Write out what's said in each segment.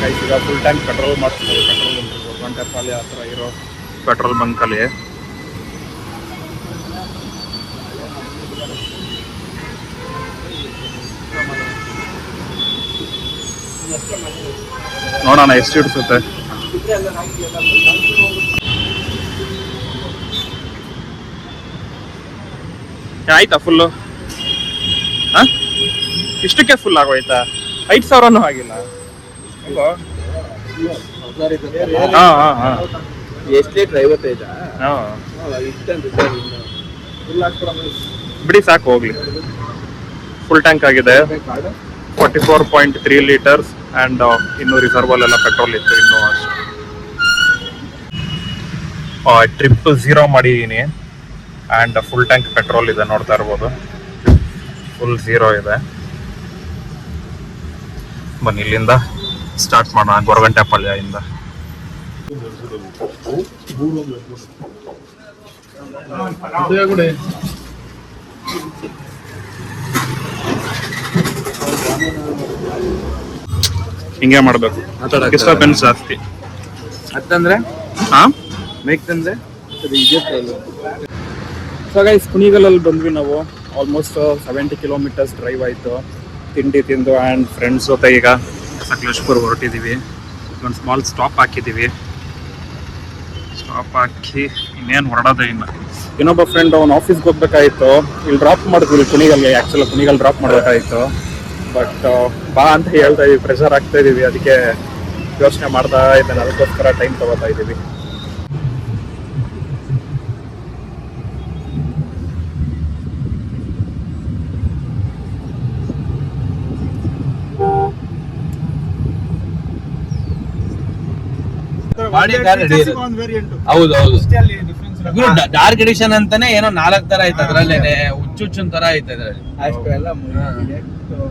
Guys ಈಗ full tank petrol ಮಾಡಿಸ್ತೀವಿ. Petrol bunk ಗೊಂಟೆಪಾಳ್ಯ ಹತ್ರ ಇರೋ ಪೆಟ್ರೋಲ್ ಬಂಕಲ್ಲಿ ನೋಡೋಣ ಎಷ್ಟು ಇಡ್ಸುತ್ತೆ. ಆಯ್ತಾ ಫುಲ್ಲು? ಇಷ್ಟಕ್ಕೆ ಫುಲ್ ಆಗೋಯ್ತಾ? 5,000 ಆಗಿಲ್ಲ. ಎಷ್ಟು ಲೀಟರ್? 55. ಬಿಡಿ ಸಾಕು ಹೋಗ್ಲಿ. ಫುಲ್ ಟ್ಯಾಂಕ್ ಆಗಿದೆ. 44.3 ಲೀಟರ್ಸ್ ಅಂಡ್ ಇನ್ನು ರಿಸರ್ವಲ್ ಎಲ್ಲ ಪೆಟ್ರೋಲ್ ಇತ್ತು ಇನ್ನು ಅಷ್ಟು. ಟ್ರಿಪ್ 0 ಮಾಡಿದ್ದೀನಿ ಅಂಡ್ ಫುಲ್ ಟ್ಯಾಂಕ್ ಪೆಟ್ರೋಲ್ ಇದೆ, ನೋಡ್ತಾ ಇರ್ಬೋದು. ಫುಲ್ 0 ಇದೆ. ಬನ್ನಿ ಇಲ್ಲಿಂದ ಸ್ಟಾರ್ಟ್ ಮಾಡೋಣ, ಗೊರಗುಂಟೆಪಾಳ್ಯದಿಂದ. ಹಿಂಗೆ ಮಾಡ್ಬೇಕು, ಡಿಸ್ಟರ್ಬೆನ್ಸ್ ಜಾಸ್ತಿ. ಅಂತಂದ್ರೆ ಮೇಕ್ತಂದ್ರೆ ಸೊ ಗೈಸ್, ಕುಣಿಗಲಲ್ಲಿ ಬಂದ್ವಿ ನಾವು. ಆಲ್ಮೋಸ್ಟ್ 70 ಕಿಲೋಮೀಟರ್ಸ್ ಡ್ರೈವ್ ಆಯಿತು. ತಿಂಡಿ ತಿಂದು ಆ್ಯಂಡ್ ಫ್ರೆಂಡ್ಸ್ ಜೊತೆ ಈಗ ಸಕಲೇಶ್ಪುರ ಹೊರಟಿದ್ದೀವಿ. ಒಂದು ಸ್ಮಾಲ್ ಸ್ಟಾಪ್ ಹಾಕಿದ್ದೀವಿ. ಸ್ಟಾಪ್ ಹಾಕಿ ಇನ್ನೇನು ಹೊರಡೋದೇ ಇಲ್ಲ. ಇನ್ನೊಬ್ಬ ಫ್ರೆಂಡ್ ಅವ್ನು ಆಫೀಸ್ಗೆ ಹೋಗ್ಬೇಕಾಯಿತು. ಇಲ್ಲಿ ಡ್ರಾಪ್ ಮಾಡಿದ್ವಿ ಕುಣಿಗಲ್ಗೆ. ಆ್ಯಕ್ಚುಲಿ ಕುಣಿಗಲ್ ಡ್ರಾಪ್ ಮಾಡಬೇಕಾಯಿತು, ಬಟ್ ಬಾ ಅಂತ ಹೇಳ್ತಾ ಇದೀವಿ, ಪ್ರೆಷರ್ ಆಗ್ತಾ ಇದೀವಿ. ಅದಕ್ಕೆ ಯೋಚನೆ ಮಾಡ್ತಾ ಇದ್ದೇನೆ, ಅದಕ್ಕೋಸ್ಕರ ಟೈಮ್ ತಗೋತಾ ಇದ್ದೀವಿ. ಹೌದು ಡಾರ್ಕ್ ಎಡಿಷನ್ ಅಂತಾನೆ ಏನೋ 4 ತರ ಐತೆ ಅದ್ರಲ್ಲೇನೆ. ಹುಚ್ಚುನ್ ತರ ಐತೆ ಅದ್ರಲ್ಲಿ.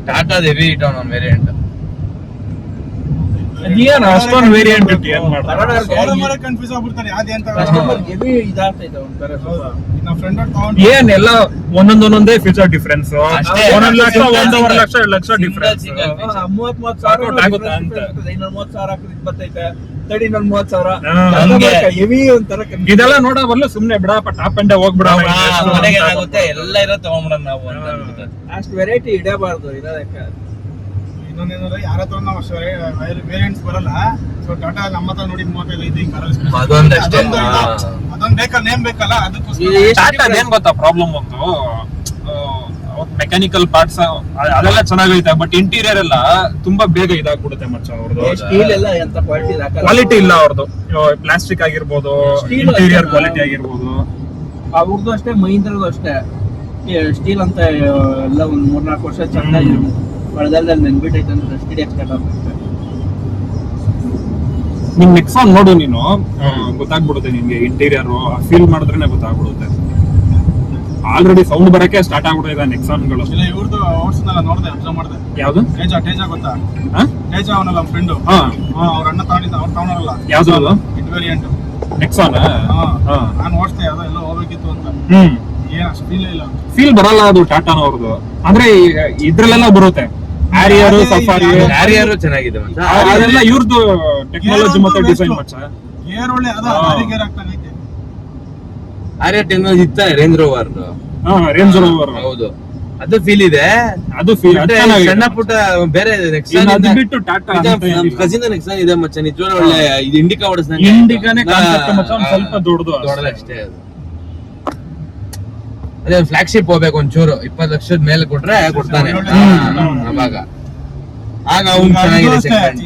ಟಾಟಾದ ಹೆವಿ ಇಟೌನ್ ಒಂದು ವೇರಿಯಂಟ್. ಏನು ಅಷ್ಟೊಂದು ವೇರಿಯಂಟ್ ಏನೆಲ್ಲ ಒಂದೊಂದೇ future difference. 1 lakh 1.5 lakh 2 lakh difference. 30,000 ಇದೆಲ್ಲ ನೋಡ ಬರಲ್ಲ. ಸುಮ್ನೆ ಬಿಡಪ್ಪ, ಟಾಪ್ ಅಂಡ್ ಹೋಗ್ಬಿಡ. ಎಲ್ಲ ಇರೋ ತಗೊಂಡ್ಬಿಡ ನಾವು. ಅಷ್ಟು ವೆರೈಟಿ ಇಡಬಾರ್ದು. ಇರೋದಕ್ಕೆ ಇನ್ನೊಂದೇನಂದ್ರೆ ಯಾರ ಹತ್ರ ನಾವು ವೇರಿಯಂಟ್ಸ್ ಬರಲ್ಲ. ಸೊ ಟಾಟಾ ನಮ್ಮ ಹತ್ರ ನೋಡಿ 35 ಅದೊಂದಷ್ಟೇ. ಅದೊಂದು ಬೇಕಲ್ಲ, ನೇಮ್ ಬೇಕಲ್ಲ, ಅದಕ್ಕೋಸ್ಕರ. ಟಾಟಾ ಏನ್ ಗೊತ್ತಾ ಪ್ರಾಬ್ಲಮ್? ಒಂದು ಮೆಕ್ಯಾನಿಕಲ್ ಪಾರ್ಟ್ಸ್ ಅದೆಲ್ಲ ಚೆನ್ನಾಗೈತೆ, ಬಟ್ ಇಂಟೀರಿಯರ್ ಎಲ್ಲ ತುಂಬಾ ಬೇಗ ಇದಾಗ್ಬಿಡುತ್ತೆ ಮಚ್ಚ. ಅವ್ರದ್ದು ಸ್ಟೀಲ್ ಎಲ್ಲ ಎಂತ ಕ್ವಾಲಿಟಿ ಇಲ್ಲ ಅವ್ರದ್ದು. ಪ್ಲಾಸ್ಟಿಕ್ ಆಗಿರ್ಬೋದು, ಇಂಟೀರಿಯರ್ ಕ್ವಾಲಿಟಿ ಆಗಿರ್ಬೋದು. ಅವ್ರದ್ದು ಅಷ್ಟೇ, ಮಹೀಂದ್ರದ್ದು ಅಷ್ಟೇ. ಸ್ಟೀಲ್ ಅಂತ ಎಲ್ಲ ಒಂದ್ 3-4 ವರ್ಷ ಚೆನ್ನಾಗಿ ಒಳದಲ್ಲಿ ನೆನ್ಬಿಟ್ಟೈತೆ ಅಂದ್ರೆ ಸ್ಟಡಿ ಸ್ಟಾರ್ಟ್ ಆಗುತ್ತೆ. ನಿಮ್ ನೆಕ್ಸಾನ್ ನೋಡು ನೀನು, ಗೊತ್ತಾಗ್ಬಿಡುತ್ತೆ ನಿಮ್ಗೆ. ಇಂಟೀರಿಯರ್ ಫೀಲ್ ಮಾಡಿದ್ರೇನೆ ಗೊತ್ತಾಗ್ಬಿಡುತ್ತೆ. ಆಲ್ರೆಡಿ ಸೌಂಡ್ ಬರಕ್ಕೆ ಸ್ಟಾರ್ಟ್ ಆಗ್ಬಿಟ್ಟಿದೆ ನೆಕ್ಸಾನ್ಗಳು. ಇಲ್ಲ, ಇವ್ರದ್ದು ಓಡಿಸಿದ್ನಲ್ಲ, ನೋಡಿದೆ, ಅಬ್ಸರ್ವ್ ಮಾಡಿದೆ. ಯಾವ್ದು? ಟೇಜಾ ಗೊತ್ತಾ? ಟೇಜಾ ಅವನಲ್ಲ ನಮ್ಮ ಫ್ರೆಂಡು. ಅವ್ರ ಅಣ್ಣ ತಗೊಂಡಿದ್ದ, ಅವ್ರು ತಗೊಂಡಲ್ಲ. ಯಾವ್ದು ಅದು? It variant Nexon. ನಾನು ಓಡಿಸ್ದೆ, ಯಾವ್ದೋ ಎಲ್ಲ ಹೋಗ್ಬೇಕಿತ್ತು ಅಂತ. ಏನ್ ಅಷ್ಟು ಫೀಲ್ ಇಲ್ಲ. ಫೀಲ್ ಬರಲ್ಲ ಅದು ಟಾಟಾನ ಅವ್ರದ್ದು. ಅಂದ್ರೆ ಇದ್ರಲ್ಲೆಲ್ಲ ಬರುತ್ತೆ. Harrier, safari. ಹ್ಯಾರಿಯರ್ ಚೆನ್ನಾಗಿದೆ, ಅದೆಲ್ಲ ಇವ್ರದ್ದು ಟೆಕ್ನಾಲಜಿ ಮತ್ತೆ ಡಿಸೈನ್ ಮಚ್ಚ. ಗೇರ್ ಒಳ್ಳೆ ಅದ, ಗೇರ್ ಆಗ್ತಾಗೈತೆ. ಹ್ಯಾರಿಯರ್ ಟೆಕ್ನಾಲಜಿ ಇತ್ತ ರೇಂಜ್ ರೋವರ್. ರೇಂಜ್ ರೋವರ್ ಹೌದು, ಅದು ಫೀಲ್ ಇದೆ. ಅದು ಫೀಲ್ ಸಣ್ಣ ಪುಟ್ಟ ಬೇರೆ ಬಿಟ್ಟು ಟಾಟಾ ಕಸಿನ್ ನೆಕ್ಸಾನ್ ಇದೆ ಮಚ್ಚ. ನಿಜವಾಗ್ಲೂ ಒಳ್ಳೆ ಇದು ಇಂಡಿಕಾ ಓಡಿಸ್ದಂಗೆ. ಇಂಡಿಕಾನೇ ಕಾನ್ಸೆಪ್ಟ್ ಮಚ್ಚ, ಸ್ವಲ್ಪ ದೊಡ್ಡದು ಅಷ್ಟೇ. ಅದು ಅದೇ ಫ್ಲಾಗ್ಶಿಪ್ ಹೋಗ್ಬೇಕು, ಒಂಚೂರು 20 ಲಕ್ಷದ ಮೇಲೆ ಕೊಟ್ರೆ ಕೊಡ್ತಾನೆ ಅವಾಗ. ಆಗ ಅವ್ನು ಚೆನ್ನಾಗಿದೆ ಸೆಕೆಂಡ್.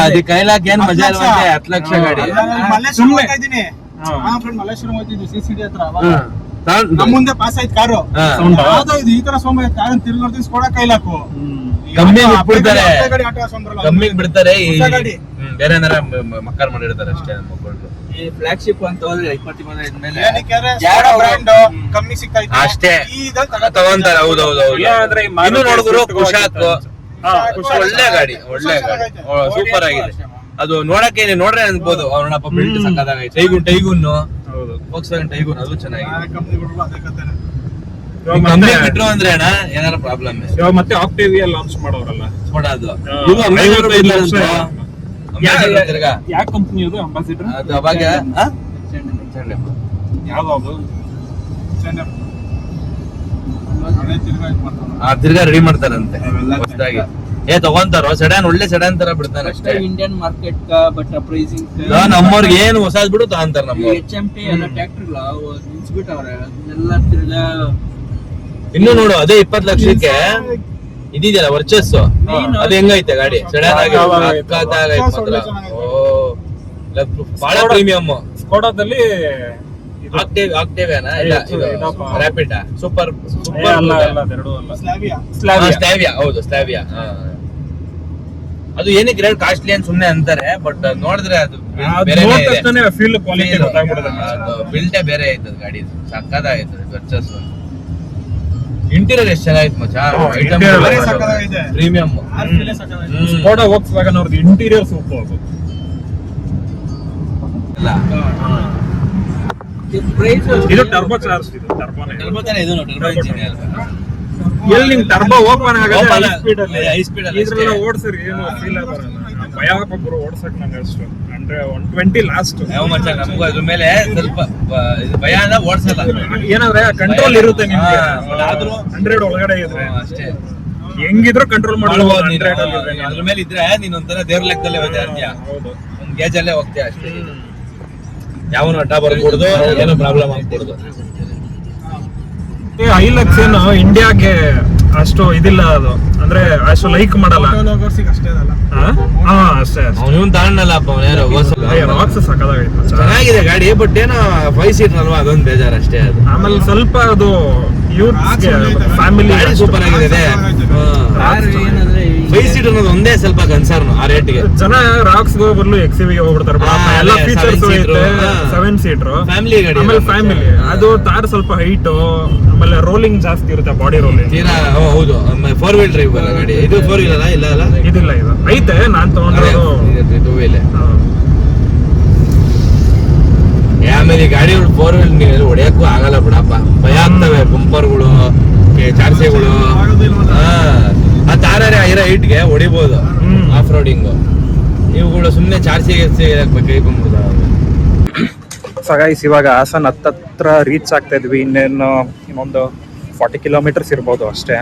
ಅದೇ ಕೈಲಾಕ್ ಏನ್ ಮಜಾ ಇಲ್ವಂತೆ. 10 ಲಕ್ಷ ಗಾಡಿ. ಮಲ್ಲೇಶ್ವರಂ ಹೋಗ್ತಿದ್ವಿ ಸಿಸಿಡಿ ಹತ್ರ. ನಮ್ಮ ಮುಂದೆ ಪಾಸ್ ಆಯ್ತು ಕಾರು. ಈ ತರ ಸೋಮ ಕಾರ್ ತಿರುಗಿ ನೋಡ್ತೀನಿ, ಸ್ಕೋಡಾ ಕೈಲಾಕು ಕಮ್ಮಿ ಬಿಡ್ತಾರೆ, ಕಮ್ಮಿ ಬಿಡ್ತಾರೆ. ಬೇರೆ ಏನಾರ ಮಕ್ಕಳು ಮಾಡಿರ್ತಾರೆ ಅಷ್ಟೇ ಮಕ್ಕಳು. ಈ ಫ್ಲಾಗ್ಶಿಪ್ ಅಂತ ಹೋದ್ರೆ 20 ಮೇಲೆ ಕಮ್ಮಿ ಸಿಗ್ತೈತೆ ಅಷ್ಟೇ ತಗೊಂತಾರೆ. ಹೌದೌದು. ಇನ್ನು ನೋಡಿದ್ರು ಕುಶಾಕ್ ಒಳ್ಳೆ ಗಾಡಿ, ಒಳ್ಳೆ ಗಾಡಿ, ಸೂಪರ್ ಆಗಿದೆ. ಅದು ನೋಡಕ್ಕೆ ನೋಡ್ರೆ ಅನ್ಬೋದು ಅವ್ರಪ್ಪ ಬಿಲ್ಟ್ ಸಕ್ಕದಾಗೈತೆ. ಟೈಗೂನ್, Volkswagen ಟೈಗೂನ್ ಅದು ಚೆನ್ನಾಗಿದೆ. ಕಮ್ಮಿ ಬಿಟ್ರು ಅಂದ್ರೆ ಅಣ್ಣ ಏನಾರ ಪ್ರಾಬ್ಲಮ್ ಇವಾಗ ಮತ್ತೆ ಆಕ್ಟೇವಿಯಾ ಲಾಂಚ್ ಮಾಡೋರಲ್ಲ ಕೊಡೋದು ಯಾವ ಕಂಪ್ನಿ ಅದು ಅಂಬಾಸಿಡರ್ ಅದು ಅವಾಗ ಯಾವ್ದು ತಿರ್ಗಾ ರೆಡಿ ಮಾಡ್ತಾರಂತೆ ಹೊಸದಾಗಿ ತಗೊಂತಾರೋ ಸೆಡಾನ್ ಒಳ್ಳೆ ಸೆಡಾನ್ ತರ ಬಿಡ್ತಾರೆ ಅಷ್ಟೇ ಇಂಡಿಯನ್ ಮಾರ್ಕೆಟ್ ಬಟ್ ಪ್ರೈಸಿಂಗ್ ನಮ್ಮವ್ರಿಗೆ ಏನು ಹೊಸದ್ ಬಿಡು ತಗೊಂತಾರ ನಮ್ಮ HMT ಎಲ್ಲ ಟ್ರ್ಯಾಕ್ಟರ್ಗಳ ನಿಲ್ಸ್ಬಿಟ್ಟವ್ರೆ ಅದನ್ನೆಲ್ಲ ತಿರ್ಗಾ ಇನ್ನು ನೋಡು ಅದೇ 20 ಲಕ್ಷಕ್ಕೆ ಇದೆಯಲ್ಲ ವರ್ಚಸ್ ಅದು ಹೆಂಗೈತೆ ಗಾಡಿ ಸೆಡಾನ್ ಆಗಿ ಬಹಳ ಪ್ರೀಮಿಯಂ ಸ್ಕೋಡಾದಲ್ಲಿ ಆಕ್ಟೇವಿಯಾನಾ ಇಲ್ಲ ರ್ಯಾಪಿಡ್ ಸೂಪರ್ ಸ್ಲಾವಿಯಾ ಹೌದು ಸ್ಲಾವಿಯಾ ಅದು ಏನಕ್ಕೆ ರೇಟ್ ಕಾಸ್ಟ್ಲಿ ಅಂತ ಸುಮ್ನೆ ಅಂತಾರೆ ಬಟ್ ನೋಡಿದ್ರೆ ಅದು ಫೀಲ್ ಕ್ವಾಲಿಟಿ ಬಿಲ್ಟೇ ಬೇರೆ ಐತದ ಗಾಡಿ ಸಕ್ಕದಾಗೈತದ ವರ್ಚಸ್ ಇಂಟೀರಿಯರ್ ಎಷ್ಟು ಚೆನ್ನಾಗಿತ್ತು ಮಚ್ಚಾ ಪ್ರೀಮಿಯಂ ಸ್ಕೋಡಾ ವೋಕ್ಸ್ವ್ಯಾಗನ್ ಅವ್ರದ್ದು ಇಂಟೀರಿಯರ್ ಸೂಪರ್ ಇದು ಟರ್ಬೋ ಚಾರ್ಜ್ ಇದು ಟರ್ಬೋ ತಾನೆ ಇದು ಟರ್ಬೋ ಇಂಜಿನ್ ಎಲ್ಲಿ ನಿಂಗೆ ಟರ್ಬೋ ಓಪನ್ ಆಗಲ್ಲ ಹೈ ಸ್ಪೀಡ್ ಅಲ್ಲಿ ಇದ್ರಲ್ಲ ಓಡಿಸ್ರಿ ಏನು ಫೀಲ್ ಬರಲ್ಲ ಭಯ ಒಬ್ಬರು ಓಡ್ಸಕ್ ನಂಗೆ ಅಷ್ಟು ಅಂದ್ರೆ 120 ಲಾಸ್ಟ್ ಯಾವ ಮಚ್ಚ ನಮಗೂ ಅದ್ರ ಮೇಲೆ ಸ್ವಲ್ಪ ಇದು ಭಯ ಅಲ್ಲ ಓಡಿಸಲ್ಲ ಏನಂದ್ರೆ ಕಂಟ್ರೋಲ್ ಇರುತ್ತೆ ನಿಮ್ಗೆ ಆದ್ರೂ 100 ಒಳಗಡೆ ಇದ್ರೆ ಅಷ್ಟೇ ಹೆಂಗಿದ್ರು ಕಂಟ್ರೋಲ್ ಮಾಡಬಹುದು ಅದ್ರ ಮೇಲೆ ಇದ್ರೆ ನೀನ್ ಒಂಥರ ದೇವ್ರ ಲೆಕ್ಕದಲ್ಲೇ ಹೋಗ್ತಾ ಇರ್ತೀಯ ಹೌದು ಒಂದ್ ಗೇಜ್ ಅಲ್ಲೇ ಹೋಗ್ತೀಯ ಅಷ್ಟೇ ಯಾವನು ಅಡ್ಡ ಬರ್ಕೊಡ್ದು ಏನೋ ಪ್ರಾಬ್ಲಮ್ ಆಗ್ಕೊಡ್ದು ಐಲಕ್ಸ್ ಏನು ಇಂಡಿಯಾಗೆ ಅಷ್ಟು ಇದಿಲ್ಲ ಅದು ಅಂದ್ರೆ ಅಷ್ಟು ಲೈಕ್ ಮಾಡಲ್ಲ ಅಷ್ಟೇ ಅವನು ತಾಣಲ್ಲಪ್ಪ ಅವನು ಯಾರೋ ರಾಕ್ಸ್ ಸಕ್ಕದಾಗೈತೆ ಚೆನ್ನಾಗಿದೆ ಗಾಡಿ ಬಟ್ ಏನೋ 5 ಸೀಟರ್ ಅಲ್ವಾ ಅದೊಂದು ಬೇಜಾರ್ ಅಷ್ಟೇ ಅದು ಆಮೇಲೆ ಸ್ವಲ್ಪ ಅದು ಯೂತ್ ಫ್ಯಾಮಿಲಿ ಸೂಪರ್ ಆಗಿದೆ 5 ಸೀಟರ್ ಅನ್ನೋದು ಒಂದೇ ಸ್ವಲ್ಪ ಕನ್ಸರ್ನ್ ಆ ರೇಟ್ಗೆ ಜನ ರಾಕ್ಸ್ ಬದಲು XUV ಗೆ ಹೋಗ್ಬಿಡ್ತಾರೆ ಎಲ್ಲ ಫೀಚರ್ಸ್ ಐತೆ 7 ಸೀಟರ್ ಫ್ಯಾಮಿಲಿ ಗಾಡಿ ಆಮೇಲೆ ಫ್ಯಾಮಿಲಿ ಅದು ತಾರ್ ಸ್ವಲ್ಪ ಹೈಟ್ ಆಮೇಲೆ ರೋಲಿಂಗ್ ಜಾಸ್ತಿ ಇರುತ್ತೆ ಬಾಡಿ ರೋಲಿಂಗ್ ತೀರಾ ಹೌದು 4 ವೀಲ್ ಡ್ರೈವ್ ಅಲ್ಲ ಗಾಡಿ ಇದು 4 ವೀಲ್ ಅಲ್ಲ ಇಲ್ಲ ಅಲ್ಲ ಇದಿಲ್ಲ ಇದು ಐತೆ ನಾನ್ ತಗೊಂಡಿರೋದು 2 ವೀಲ್ ಆಮೇಲೆ ಈ ಗಾಡಿ 4 ವೀಲ್ ನೀವು ಹೊಡೆಯಕ್ಕೂ ಆಗಲ್ಲ ಬಿಡಪ್ಪ ಭಯ ಆಗ್ತವೆ ಬಂಪರ್ಗಳು ಚಾರ್ಸೆಗಳು ಆ ತಾರೇ ಇರೋ ಹೈಟ್ಗೆ ಹೊಡಿಬಹುದು ಆಫ್ ರೋಡಿಂಗ್ ಇವುಗಳು ಸುಮ್ಮನೆ ಚಾರ್ಸಿಗೆ ಕೈ ಬಂದ್ಬಿಡ್ತಾವ ಸೊ ಗೈಸ್ ಇವಾಗ ಹಾಸನ್ ಹತ್ತತ್ರ ರೀಚ್ ಆಗ್ತಾ ಇದ್ವಿ ಇನ್ನೊಂದು 40 ಕಿಲೋಮೀಟರ್ಸ್ ಇರ್ಬೋದು ಅಷ್ಟೇ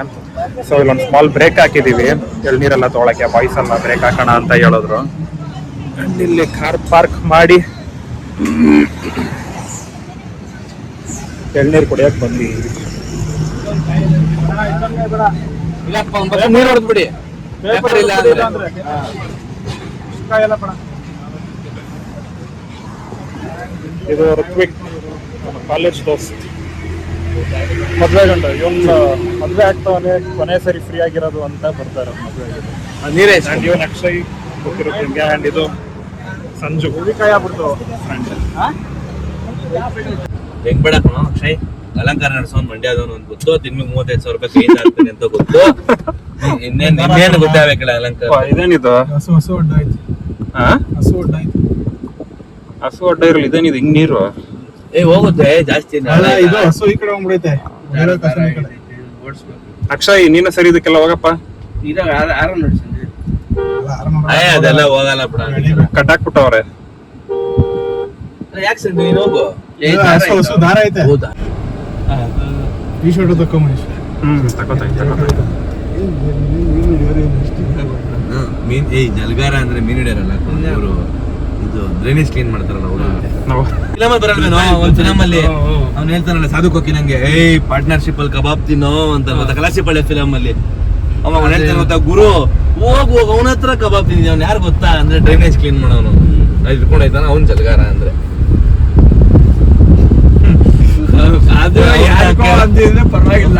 ಸೊ ಇಲ್ಲೊಂದು ಸ್ಮಾಲ್ ಬ್ರೇಕ್ ಹಾಕಿದೀವಿ ಎಳ್ನೀರೆಲ್ಲ ತೊಗೊಳಕ್ಕೆ ಬಾಯ್ಸ್ ಎಲ್ಲ ಬ್ರೇಕ್ ಹಾಕೋಣ ಅಂತ ಹೇಳಿದ್ರು ಅಂಡ್ ಇಲ್ಲಿ ಕಾರ್ ಪಾರ್ಕ್ ಮಾಡಿ ಎಳ್ನೀರು ಕುಡಿಯಕ್ಕೆ ಬಂದ್ವಿ ನೀರು ಹೊಡೆದ್ಬಿಡಿ ಇಲ್ಲ ಇದು ಋತ್ವಿಕ್ ಕಾಲೇಜ್ ದೋಸ್ತ್ ಮದ್ವೆ ಗಂಟ ಇವನ್ ಮದ್ವೆ ಆಗ್ತಾವನೆ ಕೊನೆ ಸರಿ ಫ್ರೀ ಆಗಿರೋದು ಅಂತ ಬರ್ತಾರೆ ಮದ್ವೆಗೆ ನೀರೇ ಅಂಡ್ ಇವನ್ ಅಕ್ಷಯ್ ಗೊತ್ತಿರುತ್ತೆ ನಿಮ್ಗೆ ಅಂಡ್ ಇದು ಸಂಜು ಹೆಂಗ್ ಬೇಡ ಅಕ್ಷಯ್ ಅಲಂಕಾರ ನಡೆಸೋನ್ ಮಂಡ್ಯದವನು ಅಂತ ಗೊತ್ತು ತಿಂಗ್ಳಿಗೆ 35,000 ರೂಪಾಯಿ ಕೈಯಿಂದ ಆಗ್ತಾನೆ ಅಂತ ಗೊತ್ತು ಇನ್ನೇನು ಗೊತ್ತಾಗಬೇಕಲ್ಲ ಅಲಂಕಾರ ಇದೇನಿದು ಹಸು ಅಡ್ಡ ಆಯ್ತು ಹಸು ಅಡ್ಡ ಇರಲಿ ಇದೇನಿದು ಹಿಂಗ್ ನೀರು ಹೋಗುತ್ತೆ ಜಾಸ್ತಿ ಇದು ಹಸು ಈ ಕಡೆ ಹೋಗ್ಬಿಡೈತೆ ಅಕ್ಷಯ್ ನೀನು ಸರಿ ಇದಕ್ಕೆಲ್ಲ ಹೋಗಪ್ಪ ಅದೆಲ್ಲ ಹೋಗಲ್ಲ ಬಿಡ ಕಟ್ಟಾಕ್ಬಿಟ್ಟವ್ರೆ ಯಾಕೆ ಸರ್ ನೀನು ಹೋಗು ಹಸು ದಾರ ಐತೆ ಹೌದಾ ಈ ಶರ್ಟ್ ತಕೊಂಬ ತಗೋತಾಯ್ತು ಮೀನ್ ಜಲ್ಗಾರ ಅಂದ್ರೆ ಮೀನ್ ಹಿಡಿಯರಲ್ಲ ಅವರು ಇದು ಡ್ರೈನೇಜ್ ಕ್ಲೀನ್ ಮಾಡ್ತಾರಲ್ಲ ಅವರು ಫಿಲಮ್ ಬರಲ್ವೇನೋ ಒಂದ್ ಫಿಲಮ್ ಅಲ್ಲಿ ಅವ್ನು ಹೇಳ್ತಾನಲ್ಲ ಸಾಧು ಕೋಕಿಲಂಗೆ ಪಾರ್ಟ್ನರ್ಶಿಪ್ ಅಲ್ಲಿ ಕಬಾಬ್ ತಿನ್ನೋ ಅಂತ ಮತ್ತೆ ಕಲಾಸಿಪಾಳ್ಯ ಫಿಲಮ್ ಅಲ್ಲಿ ಅವಾಗ ಹೇಳ್ತಾನೆ ಗೊತ್ತಾ ಗುರು ಹೋಗ್ ಅವನ ಹತ್ರ ಕಬಾಬ್ ತಿಂದಿದ್ದೆ ಅವ್ನು ಯಾರು ಗೊತ್ತಾ ಅಂದ್ರೆ ಡ್ರೈನೇಜ್ ಕ್ಲೀನ್ ಮಾಡೋನು ಅದು ಇಟ್ಕೊಂಡೈತಾನ ಅವ್ನು ಜಲ್ಗಾರ ಅಂದ್ರೆ ಅದು ಅಂತಿದ್ರೆ ಪರವಾಗಿಲ್ಲ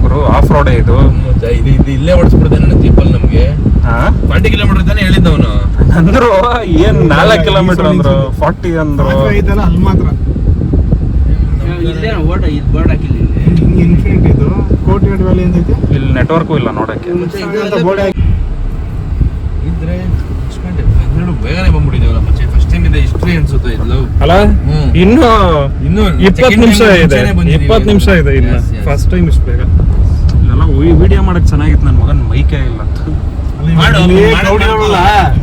ಗುರು ಆಫ್ ರೋಡ್ ಇದು ಇದು ಇಲ್ಲೇ ಓಡಿಸ್ಬಿಡ್ತಾನೆ ನನ್ನ ಜೀಪಲ್ಲಿ ನಮ್ಗೆ 40 ಕಿಲೋಮೀಟರ್ ತಾನೇ ಹೇಳಿದ್ದವನು ಅಂದ್ರು ಏನ್ 4 ಕಿಲೋಮೀಟರ್ ಅಂದ್ರು 40 ಅಂದ್ರು ಐತಲ್ಲ ಅಲ್ಲಿ ಮಾತ್ರ ಇಲ್ಲೇ ಓಟ ಇದು ಬೋರ್ಡ್ ಹಾಕಿಲ್ಲ ಇನ್ಫಿನಿಟ್ ಇದು ಕೋಟಿಯಾಡ್ ವ್ಯಾಲಿ ಅಂತ ಐತೆ ಇಲ್ಲಿ ನೆಟ್ವರ್ಕು ಇಲ್ಲ ನೋಡಕ್ಕೆ ಬೋರ್ಡ್ ಇದ್ರೆ ಬೇಗನೆ ಬಂದ್ಬಿಟ್ಟಿದ್ದೇವಲ್ಲ ಮಚ್ಚೆ. ಫಸ್ಟ್ ಟೈಮ್ ಇದೆ ಹಿಸ್ಟ್ರಿ ಅನ್ಸುತ್ತೆ ಇದು. ಅಲ್ಲ ಹ್ಮ್. ಇನ್ನು ಇನ್ನು 20 ನಿಮಿಷ ಇದೆ, 20 ನಿಮಿಷ ಇದೆ ಇನ್ನು. Yes, yes. ಫಸ್ಟ್ ಟೈಮ್ ಇಷ್ಟು ಬೇಗ. ಇದೆಲ್ಲ ವಿಡಿಯೋ ಮಾಡಕ್ ಚೆನ್ನಾಗಿತ್ತು. ನನ್ನ ಮಗನ್ ಮೈಕೆ ಇಲ್ಲ. ಮಾಡು, ಅಲ್ಲಿ ಮಾಡು, crowd ಮಾಡು. ಇರೋಲ್ಲ,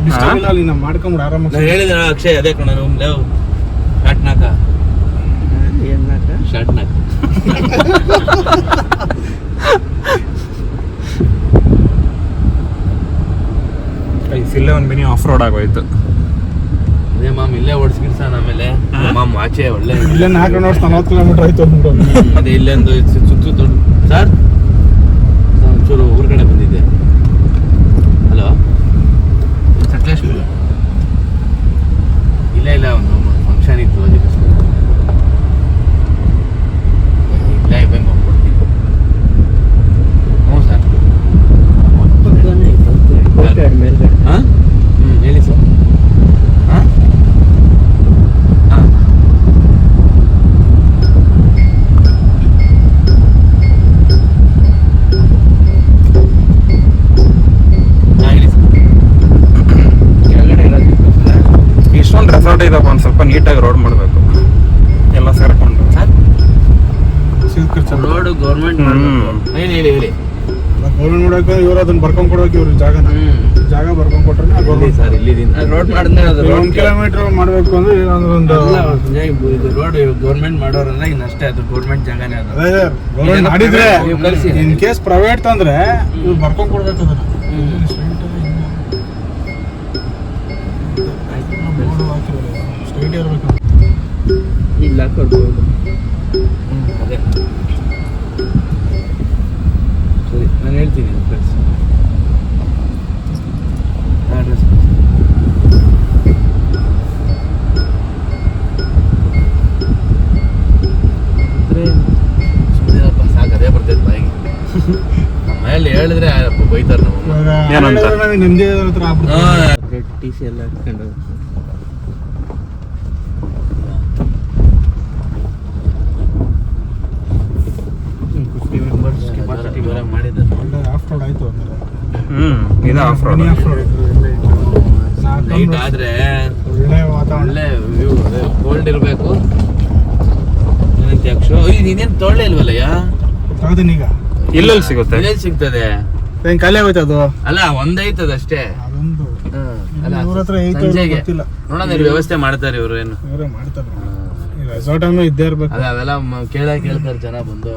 disturb ಇಲ್ಲ, ಅಲ್ಲಿ ನಾವು ಮಾಡ್ಕೊಂಬಿಡು ಆರಾಮಾಗಿ. ನಾನು ಹೇಳಿದ್ರೆ ಅಕ್ಷಯ್ ಅದೇ ಕಣ ಶಾರ್ಟ್ ನಾಕ ಶಾರ್ಟ್ ನಾಕ ಇಲ್ಲೇ ಒಂದು ಮಿನಿ ಆಫ್ ರೋಡ್ ಆಗೋಯ್ತು. ಅದೇ ಮಾಮ್ ಇಲ್ಲೇ ಓಡಿಸ್ಕಿಡ್ಸಾನ. ಆಮೇಲೆ ಮಾಮ್ ಆಚೆ ಒಳ್ಳೆ ಇಲ್ಲೇ 4 ನೋಡ್ಸ್ 40 ಕಿಲೋಮೀಟರ್ ಆಯ್ತು ಅಂದ್ಬಿಟ್ಟು. ಅದೇ ಇಲ್ಲೊಂದು ಸುತ್ತು ದೊಡ್ಡ ಸರ್ ಒಂಚೂರು ಊರ್ ಕಡೆ ಬಂದಿದ್ದೆ. ಹಲೋ ಸಕಲೇಶ್ಪುರ. ಇಲ್ಲ ಒಂದು ಫಂಕ್ಷನ್ ಇತ್ತು ಅದಕ್ಕೋಸ್ಕರ ಇಲ್ಲ ಬಂದು ಹೋಗ್ಬಿಡ್ತೀನಿ. ಹ್ಞೂ ಸರ್. ಹಾಂ ಹೇಳಿ ಸರ್. ಹಾಂ ಹಾಂ ಹೇಳಿ ಸರ್. ಕೆಳಗಡೆ ಇಷ್ಟೊಂದು ರೆಸಾರ್ಟ್ ಇದಪ್ಪ, ಒಂದು ಸ್ವಲ್ಪ ನೀಟಾಗಿ ರೋಡ್ ಮಾಡಬೇಕು ಎಲ್ಲ ಸೇರ್ಕೊಂಡು. ರೋಡ್ ಗೌರ್ಮೆಂಟ್ ಹೇಳಿ ಗೌರ್ಮೆಂಟ್ ನೋಡಕ್ಕೆ ಇವ್ರು ಅದನ್ನ ಬರ್ಕೊಂಡ್ ಕೊಡೋಕೆ ಇವ್ರ ಜಾಗನ ಜಾಗ ಬರ್ಕೊಂಡ್ ಕೊಟ್ರೆ ಗೌರ್ಮೆಂಟ್ ಸರ್ ಇಲ್ಲಿ ರೋಡ್ ಮಾಡಿದ್ಮೇಲೆ ಅದು 1 ಕಿಲೋಮೀಟರ್ ಮಾಡ್ಬೇಕು ಅಂದ್ರೆ ಒಂದು ಇದು ರೋಡ್ ಗೌರ್ಮೆಂಟ್ ಮಾಡೋರಂದ್ರೆ ಇನ್ನು ಅಷ್ಟೇ, ಅದು ಗೌರ್ಮೆಂಟ್ ಜಾಗನೇ ಅದು. ಗೌರ್ಮೆಂಟ್ ಮಾಡಿದ್ರೆ ನೀವು ಕಳ್ಸಿ. ಇನ್ ಕೇಸ್ ಪ್ರೈವೇಟ್ ತಂದ್ರೆ ಇವ್ರು ಬರ್ಕೊಂಡ್ ಕೊಡ್ಬೇಕು ಅದನ್ನ. ಸ್ಟ್ರೈಟ್ ಇರ್ಬೇಕು. ಇಲ್ಲ ಕೊಡ್ಬೋದು. ಅದೇ ಸರಿ ನಾನು ಹೇಳ್ತೀನಿ ಅಡ್ರೆಸ್. ಸುಮ್ಮನಿರಪ್ಪ ಸಾಕು, ಅದೇ ಬರ್ತೈತೆ ಬಾಯಿಗೆ. ನಮ್ಮ ಮನೇಲಿ ಹೇಳಿದ್ರೆ ಬೈತಾರೆ ನಮ್ಮಮ್ಮ. ಇವಾಗ ಏನಂತ? ಹೇಳಿದ್ರೆ ನನಗೆ ನೆಮ್ಮದಿ ಹತ್ರ ಆಗ್ಬಿಡ್ತು. ರೆಡ್ ಟಿ ಸಿ ಎಲ್ಲ ಹಾಕೊಂಡು ಮಾಡಿದ್ದಾರೆ. ಒಳ್ಳೆ ಆಫ್ ರೋಡ್ ಆಯ್ತು ಅಂದ್ರೆ. ಇದು of road. Mini of road ಇದೆ. ನೈಟ್ ಆದ್ರೆ ಒಳ್ಳೆ ವಾತಾವರಣ. ಒಳ್ಳೆ ವ್ಯೂ, ಕೋಲ್ಡ್ ಇರಬೇಕು. ಏನಂತ ಅಕ್ಷು ನೀನೇನು ತೊಳ್ಳೆ ಇಲ್ವಲ್ಲಯ್ಯ? ತಗದೀನಿ ಈಗ. ಇಲ್ಲೆಲ್ಲಿ ಸಿಗುತ್ತೆ? ಎಲ್ಲೆಲ್ಲಿ ಸಿಗ್ತದೆ? ಏನ್ ಖಾಲಿ ಆಗೋಯ್ತು ಅದು? ಅಲ್ಲ ಒಂದೈತದ ಅಷ್ಟೇ. ಅದೊಂದು ಅಲ್ಲ ಇವ್ರ ಹತ್ರ ಐತೆ ಸಂಜೆಗೆ ಗೊತ್ತಿಲ್ಲ. ನೋಡೋಣ ಇವ್ರು ವ್ಯವಸ್ಥೆ ಮಾಡ್ತಾರೆ ಇವ್ರು ಏನು. ಇವರೇ ಮಾಡ್ತಾರೆ. ಈ ರೆಸಾರ್ಟ್ ಅನ್ನು ಇದ್ದೇ ಇರ್ಬೇಕು. ಅವೆಲ್ಲ ಕೇಳ್ತಾರೆ ಜನ ಬಂದು.